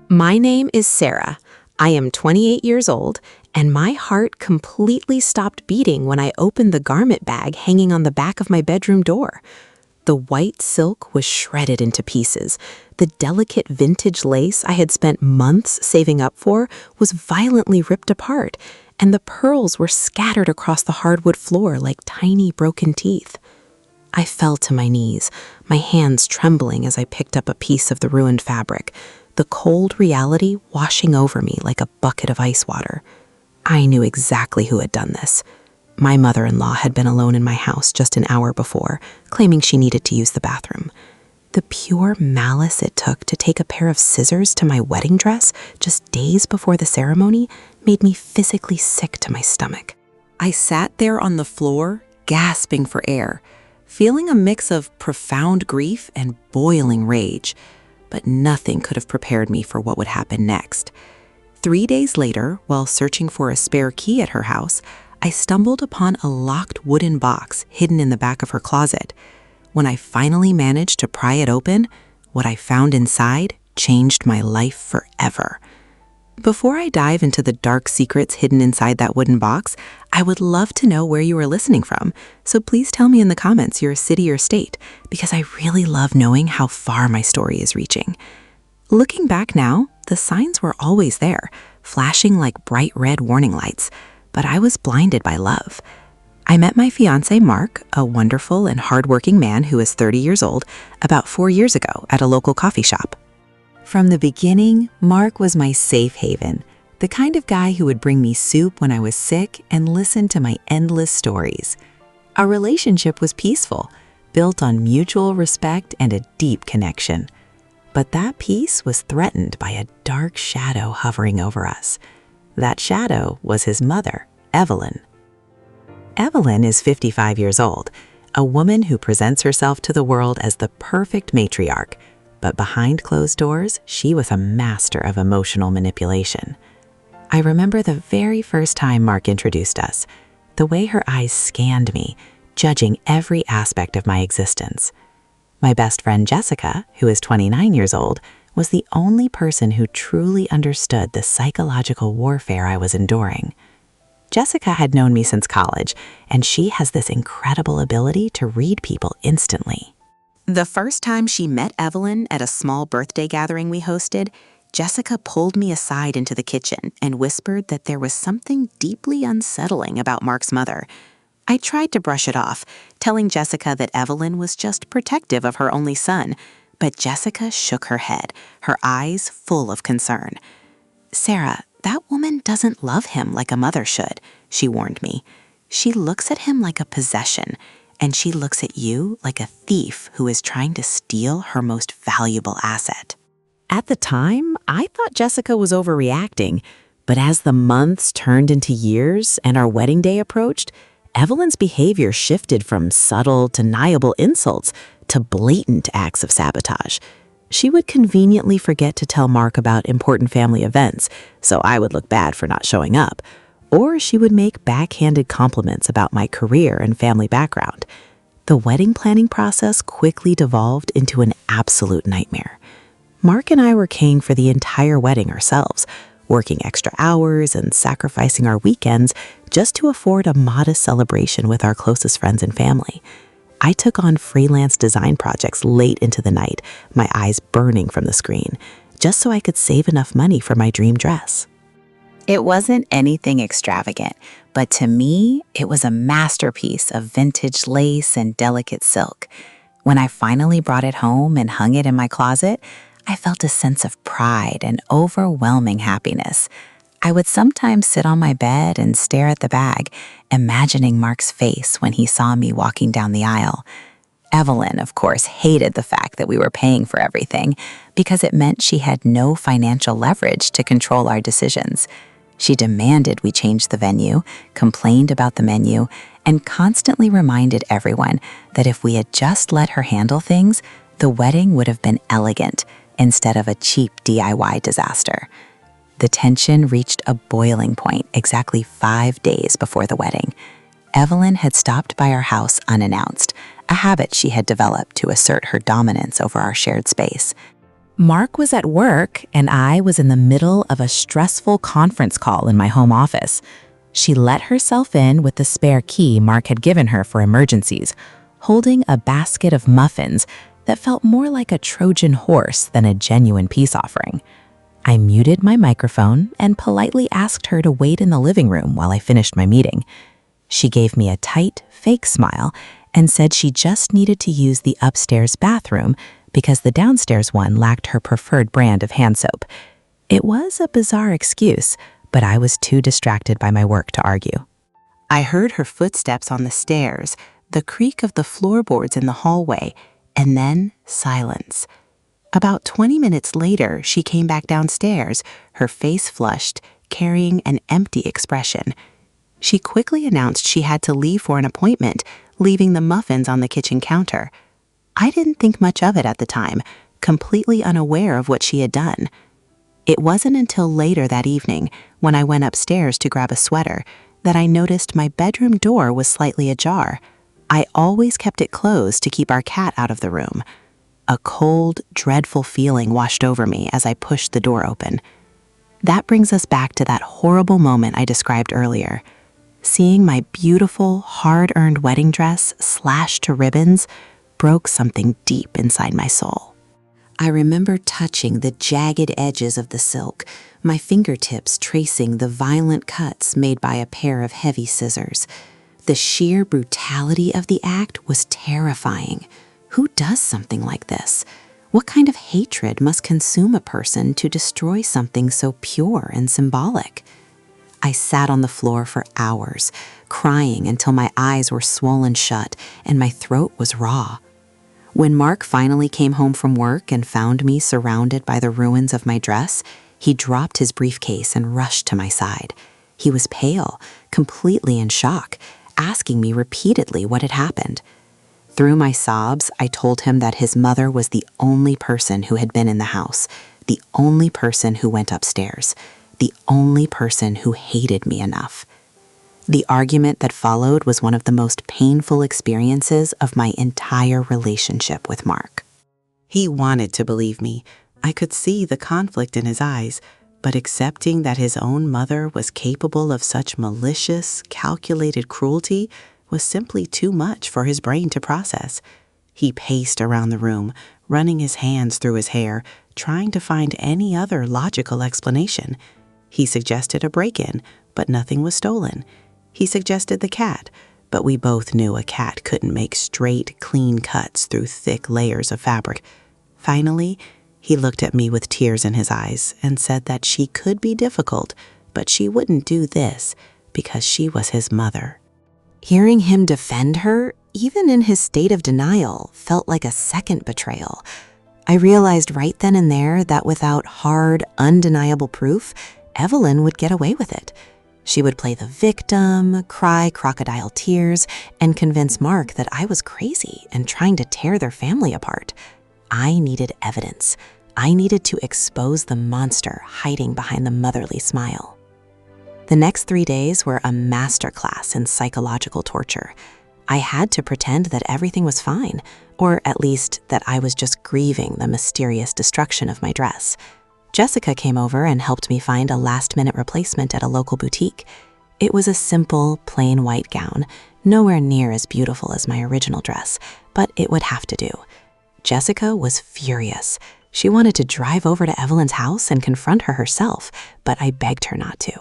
My name is Sarah. I am 28 years old, and my heart completely stopped beating when I opened the garment bag hanging on the back of my bedroom door. The white silk was shredded into pieces. The delicate vintage lace I had spent months saving up for was violently ripped apart, and the pearls were scattered across the hardwood floor like tiny broken teeth. I fell to my knees, my hands trembling as I picked up a piece of the ruined fabric, the cold reality washing over me like a bucket of ice water. I knew exactly who had done this. My mother-in-law had been alone in my house just an hour before, claiming she needed to use the bathroom. The pure malice it took to take a pair of scissors to my wedding dress just days before the ceremony made me physically sick to my stomach. I sat there on the floor, gasping for air, feeling a mix of profound grief and boiling rage, but nothing could have prepared me for what would happen next. 3 days later, while searching for a spare key at her house, I stumbled upon a locked wooden box hidden in the back of her closet. When I finally managed to pry it open, what I found inside changed my life forever. Before I dive into the dark secrets hidden inside that wooden box, I would love to know where you are listening from, so please tell me in the comments your city or state, because I really love knowing how far my story is reaching. Looking back now, the signs were always there, flashing like bright red warning lights, but I was blinded by love. I met my fiancé, Mark, a wonderful and hardworking man who is 30 years old, about 4 years ago at a local coffee shop. From the beginning, Mark was my safe haven, the kind of guy who would bring me soup when I was sick and listen to my endless stories. Our relationship was peaceful, built on mutual respect and a deep connection. But that peace was threatened by a dark shadow hovering over us. That shadow was his mother, Evelyn. Evelyn is 55 years old, a woman who presents herself to the world as the perfect matriarch, but behind closed doors, she was a master of emotional manipulation. I remember the very first time Mark introduced us, the way her eyes scanned me, judging every aspect of my existence. My best friend Jessica, who is 29 years old, was the only person who truly understood the psychological warfare I was enduring. Jessica had known me since college, and she has this incredible ability to read people instantly. The first time she met Evelyn at a small birthday gathering we hosted, Jessica pulled me aside into the kitchen and whispered that there was something deeply unsettling about Mark's mother. I tried to brush it off, telling Jessica that Evelyn was just protective of her only son, but Jessica shook her head, her eyes full of concern. "Sarah, that woman doesn't love him like a mother should," she warned me. "She looks at him like a possession, and she looks at you like a thief who is trying to steal her most valuable asset." At the time, I thought Jessica was overreacting, but as the months turned into years and our wedding day approached, Evelyn's behavior shifted from subtle, deniable insults to blatant acts of sabotage. She would conveniently forget to tell Mark about important family events, so I would look bad for not showing up. Or she would make backhanded compliments about my career and family background. The wedding planning process quickly devolved into an absolute nightmare. Mark and I were paying for the entire wedding ourselves, working extra hours and sacrificing our weekends just to afford a modest celebration with our closest friends and family. I took on freelance design projects late into the night, my eyes burning from the screen, just so I could save enough money for my dream dress. It wasn't anything extravagant, but to me, it was a masterpiece of vintage lace and delicate silk. When I finally brought it home and hung it in my closet, I felt a sense of pride and overwhelming happiness. I would sometimes sit on my bed and stare at the bag, imagining Mark's face when he saw me walking down the aisle. Evelyn, of course, hated the fact that we were paying for everything because it meant she had no financial leverage to control our decisions. She demanded we change the venue, complained about the menu, and constantly reminded everyone that if we had just let her handle things, the wedding would have been elegant instead of a cheap DIY disaster. The tension reached a boiling point exactly 5 days before the wedding. Evelyn had stopped by our house unannounced, a habit she had developed to assert her dominance over our shared space. Mark was at work, and I was in the middle of a stressful conference call in my home office. She let herself in with the spare key Mark had given her for emergencies, holding a basket of muffins that felt more like a Trojan horse than a genuine peace offering. I muted my microphone and politely asked her to wait in the living room while I finished my meeting. She gave me a tight, fake smile and said she just needed to use the upstairs bathroom because the downstairs one lacked her preferred brand of hand soap. It was a bizarre excuse, but I was too distracted by my work to argue. I heard her footsteps on the stairs, the creak of the floorboards in the hallway, and then silence. About 20 minutes later, she came back downstairs, her face flushed, carrying an empty expression. She quickly announced she had to leave for an appointment, leaving the muffins on the kitchen counter. I didn't think much of it at the time, completely unaware of what she had done. It wasn't until later that evening, when I went upstairs to grab a sweater, that I noticed my bedroom door was slightly ajar. I always kept it closed to keep our cat out of the room. A cold, dreadful feeling washed over me as I pushed the door open. That brings us back to that horrible moment I described earlier. Seeing my beautiful, hard-earned wedding dress slashed to ribbons broke something deep inside my soul. I remember touching the jagged edges of the silk, my fingertips tracing the violent cuts made by a pair of heavy scissors. The sheer brutality of the act was terrifying. Who does something like this? What kind of hatred must consume a person to destroy something so pure and symbolic? I sat on the floor for hours, crying until my eyes were swollen shut and my throat was raw. When Mark finally came home from work and found me surrounded by the ruins of my dress, he dropped his briefcase and rushed to my side. He was pale, completely in shock, asking me repeatedly what had happened. Through my sobs, I told him that his mother was the only person who had been in the house, the only person who went upstairs, the only person who hated me enough. The argument that followed was one of the most painful experiences of my entire relationship with Mark. He wanted to believe me. I could see the conflict in his eyes, but accepting that his own mother was capable of such malicious, calculated cruelty was simply too much for his brain to process. He paced around the room, running his hands through his hair, trying to find any other logical explanation. He suggested a break-in, but nothing was stolen. He suggested the cat, but we both knew a cat couldn't make straight, clean cuts through thick layers of fabric. Finally, he looked at me with tears in his eyes and said that she could be difficult, but she wouldn't do this because she was his mother. Hearing him defend her, even in his state of denial, felt like a second betrayal. I realized right then and there that without hard, undeniable proof, Evelyn would get away with it. She would play the victim, cry crocodile tears, and convince Mark that I was crazy and trying to tear their family apart. I needed evidence. I needed to expose the monster hiding behind the motherly smile. The next 3 days were a masterclass in psychological torture. I had to pretend that everything was fine, or at least that I was just grieving the mysterious destruction of my dress. Jessica came over and helped me find a last-minute replacement at a local boutique. It was a simple, plain white gown, nowhere near as beautiful as my original dress, but it would have to do. Jessica was furious. She wanted to drive over to Evelyn's house and confront her herself, but I begged her not to.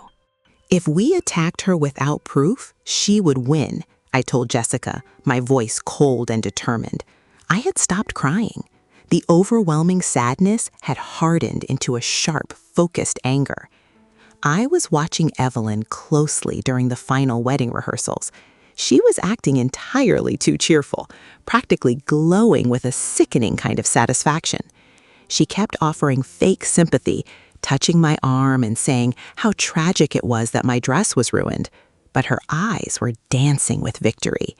If we attacked her without proof, she would win, I told Jessica, my voice cold and determined. I had stopped crying. The overwhelming sadness had hardened into a sharp, focused anger. I was watching Evelyn closely during the final wedding rehearsals. She was acting entirely too cheerful, practically glowing with a sickening kind of satisfaction. She kept offering fake sympathy, touching my arm and saying how tragic it was that my dress was ruined. But her eyes were dancing with victory.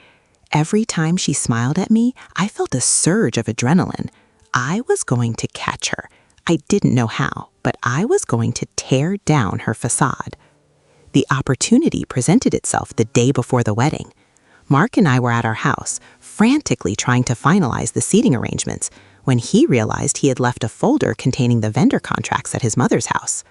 Every time she smiled at me, I felt a surge of adrenaline. I was going to catch her. I didn't know how, but I was going to tear down her facade. The opportunity presented itself the day before the wedding. Mark and I were at our house, frantically trying to finalize the seating arrangements, when he realized he had left a folder containing the vendor contracts at his mother's house.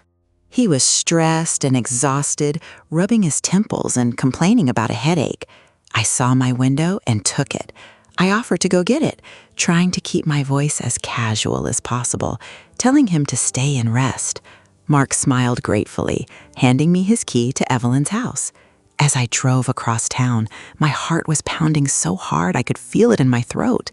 He was stressed and exhausted, rubbing his temples and complaining about a headache. I saw my window and took it. I offered to go get it, trying to keep my voice as casual as possible, telling him to stay and rest. Mark smiled gratefully, handing me his key to Evelyn's house. As I drove across town, my heart was pounding so hard I could feel it in my throat.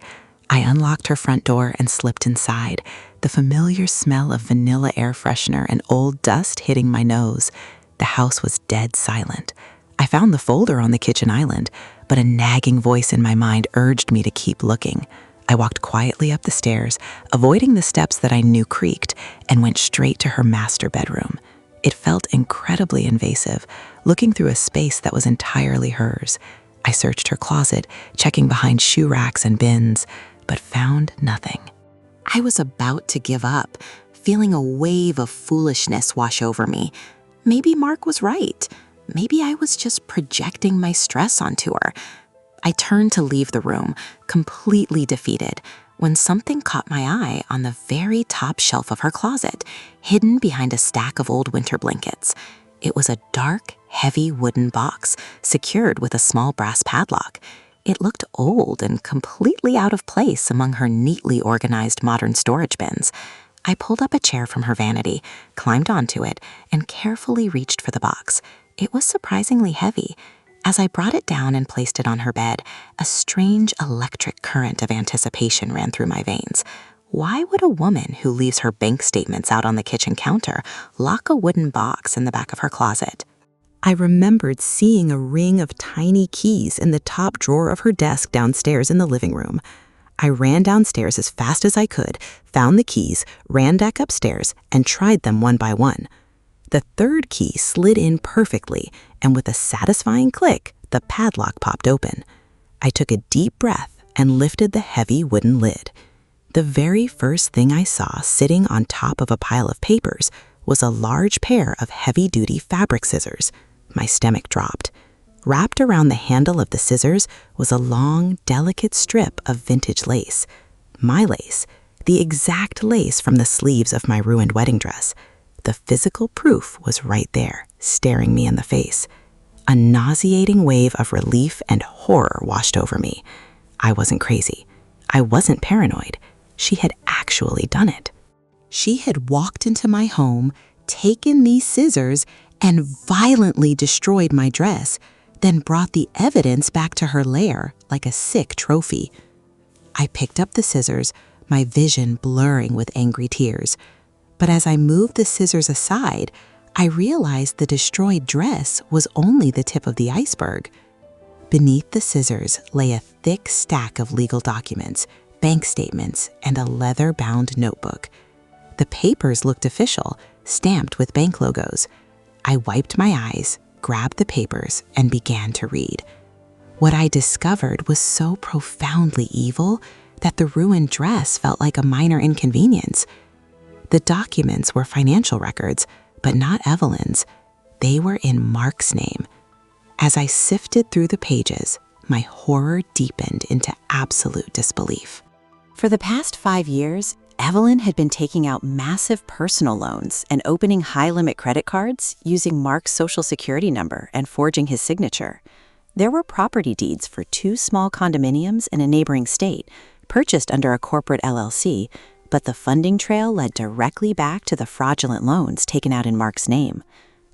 I unlocked her front door and slipped inside, the familiar smell of vanilla air freshener and old dust hitting my nose. The house was dead silent. I found the folder on the kitchen island, but a nagging voice in my mind urged me to keep looking. I walked quietly up the stairs, avoiding the steps that I knew creaked, and went straight to her master bedroom. It felt incredibly invasive, looking through a space that was entirely hers. I searched her closet, checking behind shoe racks and bins, but found nothing. I was about to give up, feeling a wave of foolishness wash over me. Maybe Mark was right. Maybe I was just projecting my stress onto her. I turned to leave the room, completely defeated, when something caught my eye on the very top shelf of her closet, hidden behind a stack of old winter blankets. It was a dark, heavy wooden box, secured with a small brass padlock. It looked old and completely out of place among her neatly organized modern storage bins. I pulled up a chair from her vanity, climbed onto it, and carefully reached for the box. It was surprisingly heavy. As I brought it down and placed it on her bed, a strange electric current of anticipation ran through my veins. Why would a woman who leaves her bank statements out on the kitchen counter lock a wooden box in the back of her closet? I remembered seeing a ring of tiny keys in the top drawer of her desk downstairs in the living room. I ran downstairs as fast as I could, found the keys, ran back upstairs, and tried them one by one. The third key slid in perfectly, and with a satisfying click, the padlock popped open. I took a deep breath and lifted the heavy wooden lid. The very first thing I saw sitting on top of a pile of papers was a large pair of heavy-duty fabric scissors. My stomach dropped. Wrapped around the handle of the scissors was a long, delicate strip of vintage lace. My lace, the exact lace from the sleeves of my ruined wedding dress. The physical proof was right there, staring me in the face. A nauseating wave of relief and horror washed over me. I wasn't crazy. I wasn't paranoid. She had actually done it. She had walked into my home, taken these scissors, and violently destroyed my dress, then brought the evidence back to her lair like a sick trophy. I picked up the scissors, my vision blurring with angry tears. But as I moved the scissors aside, I realized the destroyed dress was only the tip of the iceberg. Beneath the scissors lay a thick stack of legal documents, bank statements, and a leather-bound notebook. The papers looked official, stamped with bank logos. I wiped my eyes, grabbed the papers, and began to read. What I discovered was so profoundly evil that the ruined dress felt like a minor inconvenience. The documents were financial records, but not Evelyn's. They were in Mark's name. As I sifted through the pages, my horror deepened into absolute disbelief. For the past 5 years, Evelyn had been taking out massive personal loans and opening high-limit credit cards using Mark's social security number and forging his signature. There were property deeds for 2 small condominiums in a neighboring state, purchased under a corporate LLC, but the funding trail led directly back to the fraudulent loans taken out in Mark's name.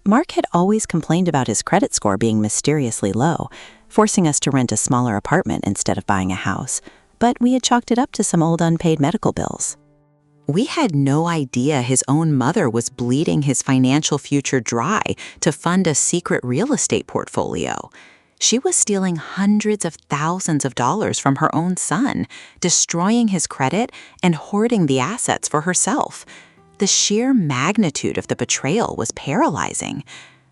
Mark had always complained about his credit score being mysteriously low, forcing us to rent a smaller apartment instead of buying a house, but we had chalked it up to some old unpaid medical bills. We had no idea his own mother was bleeding his financial future dry to fund a secret real estate portfolio. She was stealing hundreds of thousands of dollars from her own son, destroying his credit and hoarding the assets for herself. The sheer magnitude of the betrayal was paralyzing.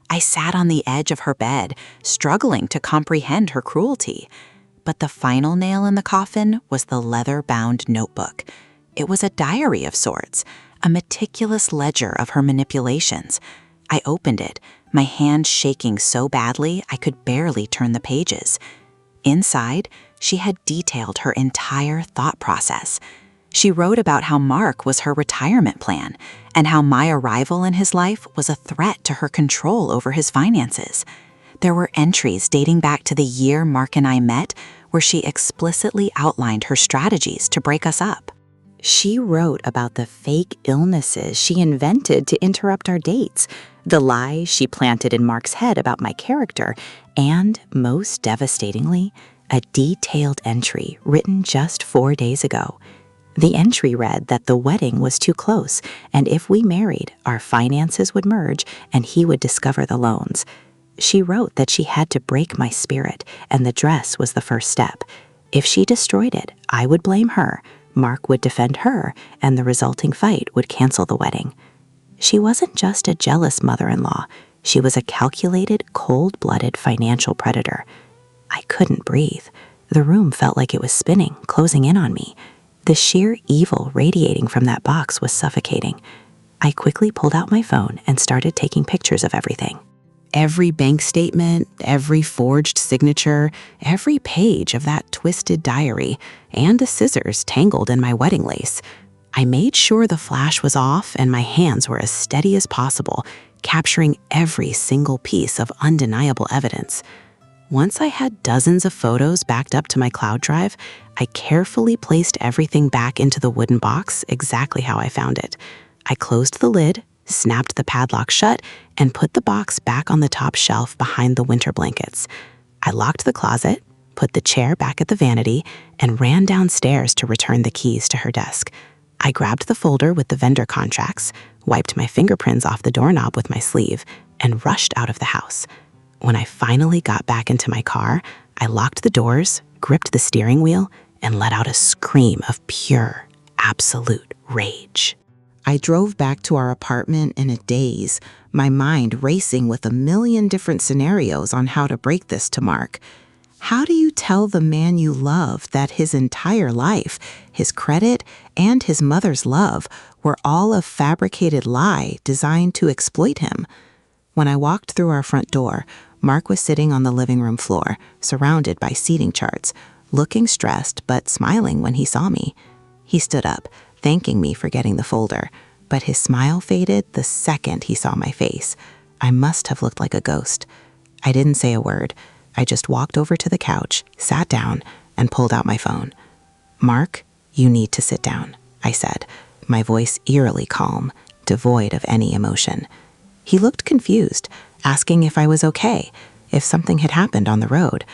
I sat on the edge of her bed, struggling to comprehend her cruelty. But the final nail in the coffin was the leather-bound notebook. It was a diary of sorts, a meticulous ledger of her manipulations. I opened it, my hand shaking so badly I could barely turn the pages. Inside, she had detailed her entire thought process. She wrote about how Mark was her retirement plan and how my arrival in his life was a threat to her control over his finances. There were entries dating back to the year Mark and I met where she explicitly outlined her strategies to break us up. She wrote about the fake illnesses she invented to interrupt our dates, the lies she planted in Mark's head about my character, and, most devastatingly, a detailed entry written just 4 days ago. The entry read that the wedding was too close, and if we married, our finances would merge and he would discover the loans. She wrote that she had to break my spirit, and the dress was the first step. If she destroyed it, I would blame her, Mark would defend her, and the resulting fight would cancel the wedding. She wasn't just a jealous mother-in-law. She was a calculated, cold-blooded financial predator. I couldn't breathe. The room felt like it was spinning, closing in on me. The sheer evil radiating from that box was suffocating. I quickly pulled out my phone and started taking pictures of everything. Every bank statement, every forged signature, every page of that twisted diary, and the scissors tangled in my wedding lace. I made sure the flash was off and my hands were as steady as possible, capturing every single piece of undeniable evidence. Once I had dozens of photos backed up to my cloud drive, I carefully placed everything back into the wooden box exactly how I found it. I closed the lid, snapped the padlock shut, and put the box back on the top shelf behind the winter blankets. I locked the closet, put the chair back at the vanity, and ran downstairs to return the keys to her desk. I grabbed the folder with the vendor contracts, wiped my fingerprints off the doorknob with my sleeve, and rushed out of the house. When I finally got back into my car, I locked the doors, gripped the steering wheel, and let out a scream of pure, absolute rage. I drove back to our apartment in a daze, my mind racing with a million different scenarios on how to break this to Mark. How do you tell the man you love that his entire life, his credit, and his mother's love were all a fabricated lie designed to exploit him? When I walked through our front door, Mark was sitting on the living room floor, surrounded by seating charts, looking stressed but smiling when he saw me. He stood up, thanking me for getting the folder, but his smile faded the second he saw my face. I must have looked like a ghost. I didn't say a word. I just walked over to the couch, sat down, and pulled out my phone. "Mark, you need to sit down," I said, my voice eerily calm, devoid of any emotion. He looked confused, asking if I was okay, if something had happened on the road.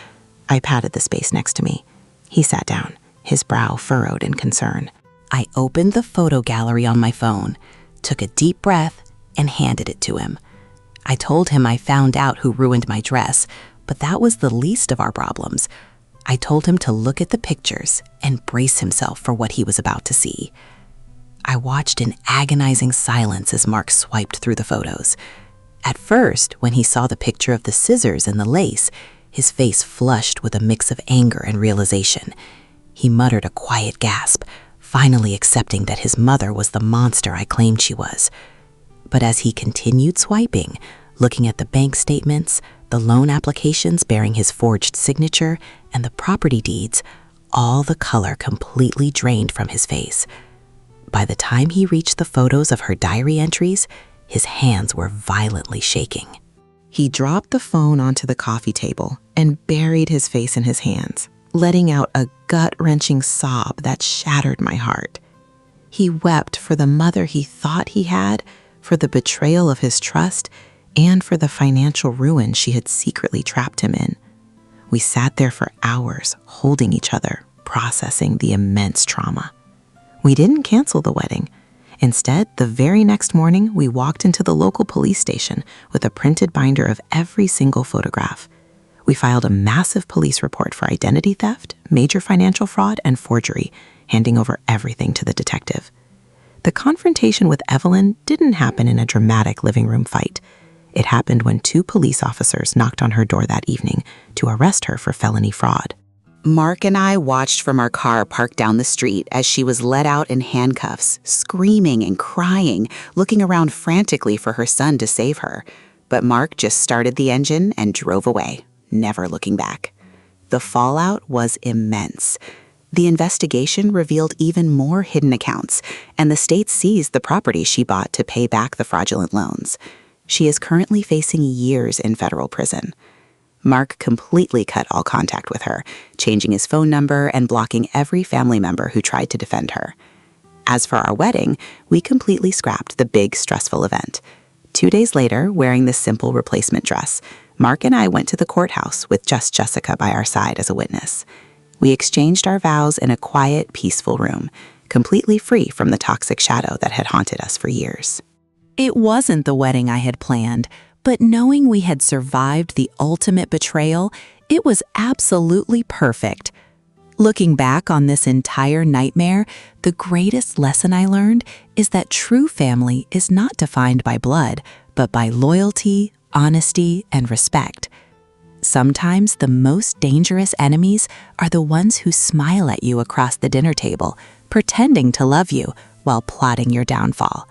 I patted the space next to me. He sat down, his brow furrowed in concern. I opened the photo gallery on my phone, took a deep breath, and handed it to him. I told him I found out who ruined my dress, but that was the least of our problems. I told him to look at the pictures and brace himself for what he was about to see. I watched in agonizing silence as Mark swiped through the photos. At first, when he saw the picture of the scissors and the lace, his face flushed with a mix of anger and realization. He muttered a quiet gasp, finally accepting that his mother was the monster I claimed she was. But as he continued swiping, looking at the bank statements, the loan applications bearing his forged signature, and the property deeds, all the color completely drained from his face. By the time he reached the photos of her diary entries, his hands were violently shaking. He dropped the phone onto the coffee table and buried his face in his hands, letting out a gut-wrenching sob that shattered my heart. He wept for the mother he thought he had, for the betrayal of his trust, and for the financial ruin she had secretly trapped him in. We sat there for hours, holding each other, processing the immense trauma. We didn't cancel the wedding. Instead, the very next morning, we walked into the local police station with a printed binder of every single photograph. We filed a massive police report for identity theft, major financial fraud, and forgery, handing over everything to the detective. The confrontation with Evelyn didn't happen in a dramatic living room fight. It happened when 2 police officers knocked on her door that evening to arrest her for felony fraud. Mark and I watched from our car parked down the street as she was led out in handcuffs, screaming and crying, looking around frantically for her son to save her. But Mark just started the engine and drove away, never looking back. The fallout was immense. The investigation revealed even more hidden accounts, and the state seized the property she bought to pay back the fraudulent loans. She is currently facing years in federal prison. Mark completely cut all contact with her, changing his phone number and blocking every family member who tried to defend her. As for our wedding, we completely scrapped the big, stressful event. 2 days later, wearing this simple replacement dress, Mark and I went to the courthouse with just Jessica by our side as a witness. We exchanged our vows in a quiet, peaceful room, completely free from the toxic shadow that had haunted us for years. It wasn't the wedding I had planned, but knowing we had survived the ultimate betrayal, it was absolutely perfect. Looking back on this entire nightmare, the greatest lesson I learned is that true family is not defined by blood, but by loyalty, honesty, and respect. Sometimes the most dangerous enemies are the ones who smile at you across the dinner table, pretending to love you while plotting your downfall.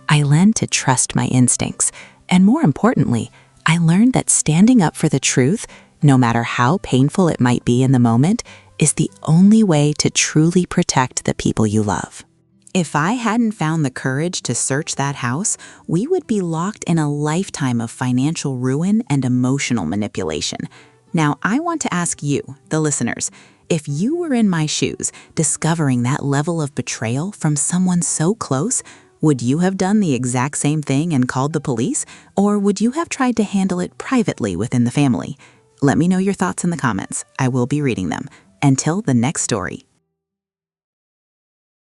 I learned to trust my instincts, and more importantly, I learned that standing up for the truth, no matter how painful it might be in the moment, is the only way to truly protect the people you love. If I hadn't found the courage to search that house, we would be locked in a lifetime of financial ruin and emotional manipulation. Now, I want to ask you, the listeners, if you were in my shoes, discovering that level of betrayal from someone so close, would you have done the exact same thing and called the police? Or would you have tried to handle it privately within the family? Let me know your thoughts in the comments. I will be reading them. Until the next story,